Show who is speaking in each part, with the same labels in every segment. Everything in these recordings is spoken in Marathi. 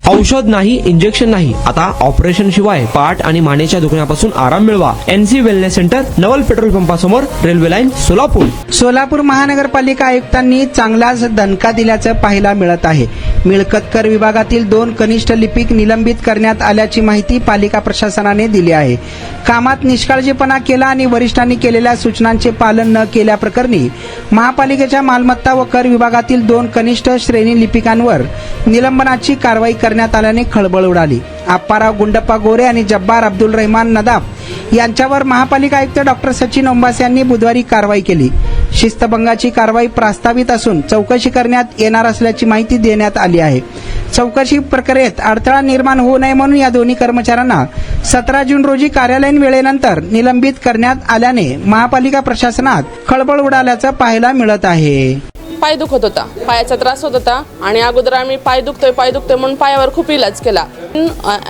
Speaker 1: औषध नाही, इंजेक्शन नाही, आता ऑपरेशन शिवाय पाठ आणि मानेच्या दुखण्यापासून आराम मिळवा. NC wellness centre, Naval petrol पंपासमोर, रेल्वे लाईन, सोलापूर.
Speaker 2: सोलापूर महानगरपालिका आयुक्तांनी चांगलाच दणका दिल्याचं पाहायला मिळत आहे. मिळकत कर विभागातील 2 कनिष्ठ लिपिक निलंबित करण्यात आल्याची माहिती पालिका प्रशासनाने दिली आहे. कामात निष्काळजीपणा केला आणि वरिष्ठांनी केलेल्या सूचनांचे पालन न केल्याप्रकरणी महापालिकेच्या मालमत्ता व कर विभागातील 2 कनिष्ठ श्रेणी लिपिकांवर निलंबनाची कारवाई करण्यात आल्याने खळबळ उडाली. आप्पाराव गुंडप्पा गोरे आणि जब्बार अब्दुल रहमान नदाफ यांच्यावर महापालिका आयुक्त डॉक्टर सचिन ओंबासे यांनी बुधवारी कारवाई केली. शिस्तभंगाची कारवाई प्रस्तावित असून चौकशी करण्यात येणार असल्याची माहिती देण्यात आली आहे. चौकशी प्रक्रियेत अडथळा निर्माण होऊ नये म्हणून या दोन्ही कर्मचाऱ्यांना 17 जून रोजी कार्यालयीन वेळेनंतर निलंबित करण्यात आल्याने महापालिका प्रशासनात खळबळ उडाल्याचं पाहायला मिळत आहे.
Speaker 3: पाय दुखत होता, पायाचा त्रास होत होता आणि अगोदर आम्ही पाय दुखतोय म्हणून पायावर खूप इलाज केला.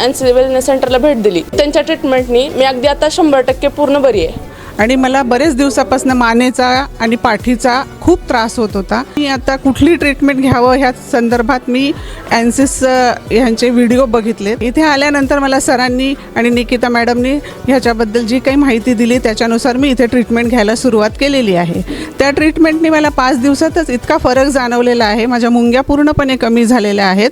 Speaker 3: NC वेलनेस सेंटरला भेट दिली. त्यांच्या ट्रीटमेंटनी मी अगदी आता 100% पूर्ण बरी आहे.
Speaker 4: आणि मला बरेच दिवसापासून मानेचा आणि पाठीचा खूप त्रास होत होता. मी आता कुठली ट्रीटमेंट घ्यावं ह्या संदर्भात मी एनसिस ह्यांचे व्हिडिओ बघितले. इथे आल्यानंतर मला सरांनी आणि निकिता मॅडमनी ह्याच्याबद्दल जी काही माहिती दिली त्याच्यानुसार मी इथे ट्रीटमेंट घ्यायला सुरुवात केलेली आहे. त्या ट्रीटमेंटनी मला 5 दिवसातच इतका फरक जाणवलेला आहे. माझ्या मुंग्या पूर्णपणे कमी झालेल्या आहेत.